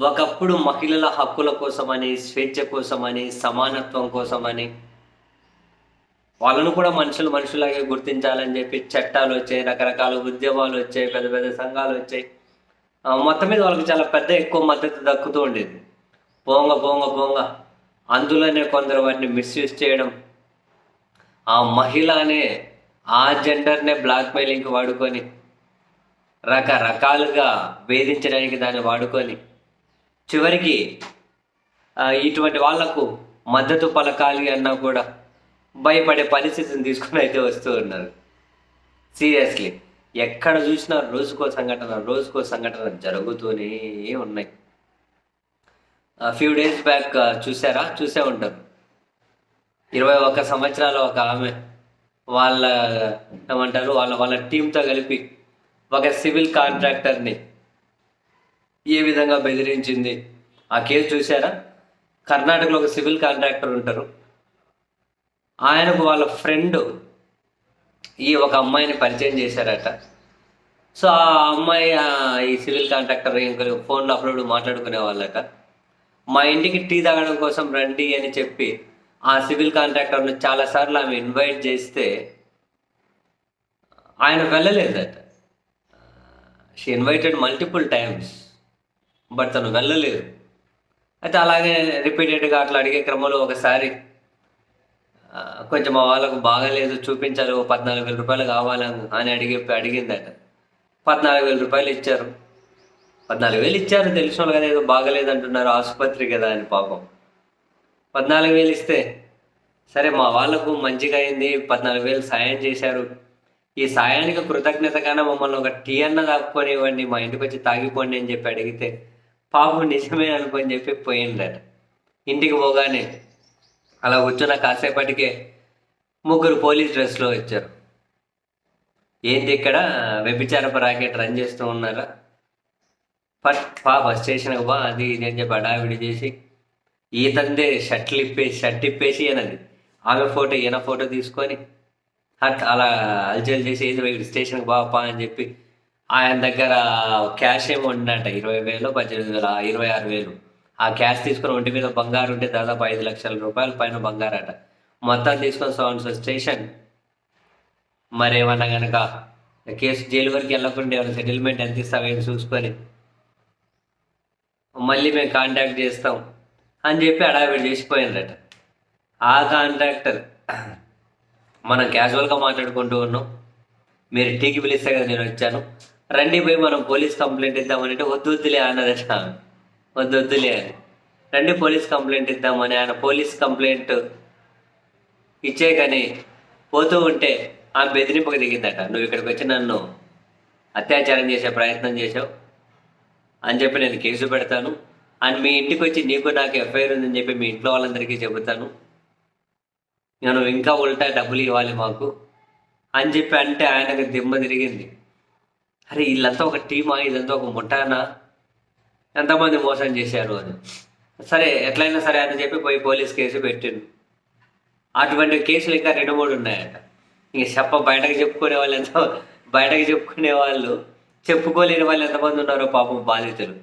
ఒకప్పుడు మహిళల హక్కుల కోసమని, స్వేచ్ఛ కోసమని, సమానత్వం కోసమని, వాళ్ళను కూడా మనుషుల్లాగే గుర్తించాలని చెప్పి చట్టాలొచ్చాయి, రకరకాల ఉద్యమాలొచ్చాయి, పెద్ద పెద్ద సంఘాలొచ్చాయి. మొత్తం మీద వాళ్ళకి చాలా ఎక్కువ మద్దతు దక్కుతూ ఉండేది. పోంగ, పోంగ, పోంగ అందులోనే కొందరు వాటిని మిస్‌యూజ్ చేయడం, ఆ మహిళ అనే ఆ జెండర్‌నే బ్లాక్‌మెయిలింగ్‌కి వాడుకొని, రకరకాలుగా వేధించడానికి దాన్ని వాడుకొని, చివరికి ఇటువంటి వాళ్లకు మద్దతు పలకాలి అన్నా కూడా భయపడే పరిస్థితిని తీసుకొని అయితే వస్తూ ఉన్నారు. సీరియస్లీ ఎక్కడ చూసినా రోజుకో సంఘటన జరుగుతూనే ఉన్నాయి. ఫ్యూ డేస్ బ్యాక్ చూసే ఉంటారు. 21 సంవత్సరాల ఒక ఆమె వాళ్ళ ఏమంటారు వాళ్ళ వాళ్ళ టీంతో కలిపి ఒక సివిల్ కాంట్రాక్టర్ని ఏ విధంగా బెదిరించింది. ఆ కేసు చూసారా? కర్ణాటకలో ఒక సివిల్ కాంట్రాక్టర్ ఉంటారు. ఆయనకు వాళ్ళ ఫ్రెండ్ ఒక అమ్మాయిని పరిచయం చేశారట. సో ఆ అమ్మాయి ఈ సివిల్ కాంట్రాక్టర్ ఫోన్లో అప్పుడప్పుడు మాట్లాడుకునే వాళ్ళట. మా ఇంటికి టీ తాగడం కోసం రండి అని చెప్పి ఆ సివిల్ కాంట్రాక్టర్ని చాలాసార్లు ఆమె ఇన్వైట్ చేస్తే ఆయన వెళ్ళలేదట. She invited multiple times, but తను వెళ్ళలేదు. అయితే అలాగే రిపీటెడ్గా అట్లా అడిగే క్రమంలో ఒకసారి కొంచెం మా వాళ్ళకు బాగాలేదు, చూపించాలి, 14,000 రూపాయలు కావాలని అడిగిందట. 14,000 రూపాయలు ఇచ్చారు. 14,000 ఇచ్చారు, తెలిసిన వాళ్ళు కదా, ఏదో బాగలేదు అంటున్నారు, ఆసుపత్రి కదా అని. పాపం 14,000 ఇస్తే సరే మా వాళ్ళకు మంచిగా అయింది, 14,000 సాయం చేశారు, ఈ సాయానికి కృతజ్ఞతగానే మమ్మల్ని ఒక టీ అన్న తాగుకొని ఇవ్వండి, మా ఇంటికి వచ్చి తాగిపోండి అని చెప్పి అడిగితే పాపం నిజమే అనుకొని చెప్పి పోయిందట. ఇంటికి పోగానే అలా కూర్చున్న కాసేపటికే 3 పోలీస్ డ్రెస్లో వచ్చారు. ఏంటి ఇక్కడ వ్యభిచారపు రాకెట్ రన్ చేస్తూ ఉన్నారా? బస్ స్టేషన్కి బా, అది ఇది అని చెప్పి హడావిడి చేసి ఈతందే షర్ట్ ఇప్పేసి అన్నది ఆమె ఫోటో ఈయన ఫోటో తీసుకొని అలా అల్చల్ చేసి ఏది స్టేషన్కి బాపా అని చెప్పి ఆయన దగ్గర క్యాష్ ఏమో ఉన్నట 20,000 18,000 26,000. ఆ క్యాష్ తీసుకొని ఒంటి మీద బంగారు ఉంటే దాదాపు 5 లక్షల రూపాయల పైన బంగారట. మొత్తం తీసుకొని సౌండ్స్ స్టేషన్ మరేమన్నా కనుక కేసు జైలు వరకు వెళ్ళకుండా ఏమైనా సెటిల్మెంట్ ఎంత ఇస్తామని చూసుకొని మళ్ళీ మేము కాంటాక్ట్ చేస్తాం అని చెప్పి అడావిడి చేసిపోయిందట. ఆ కాంట్రాక్టర్ మనం క్యాజువల్గా మాట్లాడుకుంటూ ఉన్నాం, మీరు టీకి పిలిస్తే కదా నేను వచ్చాను, రండి పోయి మనం పోలీస్ కంప్లైంట్ ఇద్దామని వద్దులే అన్నదట. వద్దులే అని రండి పోలీస్ కంప్లైంట్ ఇద్దామని ఆయన పోలీస్ కంప్లైంట్ ఇచ్చే కానీ పోతూ ఉంటే ఆమె బెదిరింపుకు దిగిందట. నువ్వు ఇక్కడికి వచ్చి నన్ను అత్యాచారం చేసే ప్రయత్నం చేసావు అని చెప్పి నేను కేసు పెడతాను, అండ్ మీ ఇంటికి వచ్చి నీకు నాకు ఎఫ్ఐఆర్ ఉందని చెప్పి మీ ఇంట్లో వాళ్ళందరికీ చెబుతాను, నువ్వు ఇంకా ఉల్టా డబ్బులు ఇవ్వాలి మాకు అని చెప్పి అంటే ఆయనకు దిమ్మ తిరిగింది. అరే వీళ్ళంతా ఒక టీమా, ఇదంతా ఒక ముఠానా, ఎంతమంది మోసం చేశారు అని. సరే ఎట్లయినా సరే అని చెప్పి పోయి పోలీస్ కేసు పెట్టిండు. అటువంటి కేసులు ఇంకా 2-3 ఉన్నాయట. ఇంక బయటకు చెప్పుకునే వాళ్ళు చెప్పుకోలేని వాళ్ళు ఎంతమంది ఉన్నారో పాపం బాధితులు.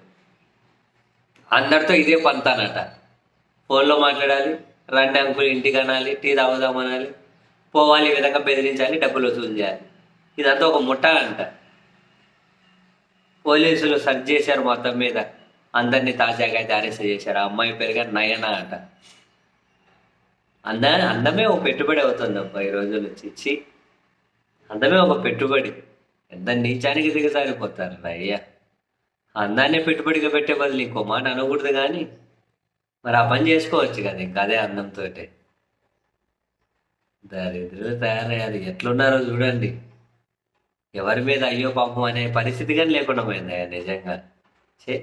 అందరితో ఇదే పంతానట. ఫోన్లో మాట్లాడాలి, రండి అంకుల్ ఇంటికి అనాలి, టీ తాగుదామనాలి, పోవాలి, ఈ విధంగా బెదిరించాలి, డబ్బులు వసూలు చేయాలి. ఇదంతా ఒక ముఠా అంట. పోలీసులు సర్చ్ చేశారు, మొత్తం మీద అందరినీ తాజాగా అయితే అరెస్ట్ చేశారు. ఆ అమ్మాయి పేరుగా నయన అట. అందమే ఒక పెట్టుబడి అవుతుంది అబ్బా ఈ రోజుల్లో. చిచ్చి, అందమే ఒక పెట్టుబడి. ఎంత నీచానికి దిగజారిపోతారు అయ్యా. అందాన్ని పెట్టుబడిగా పెట్టే బదులు ఇంకో మాట అనకూడదు, కానీ మరి ఆ పని చేసుకోవచ్చు కదా ఇంకా అదే అందంతో. దరిద్రులు తయారయ్యారు. ఎట్లున్నారో చూడండి. ఎవరి మీద అయ్యో పాపం అనే పరిస్థితి కానీ లేకుండా పోయింది నిజంగా. చే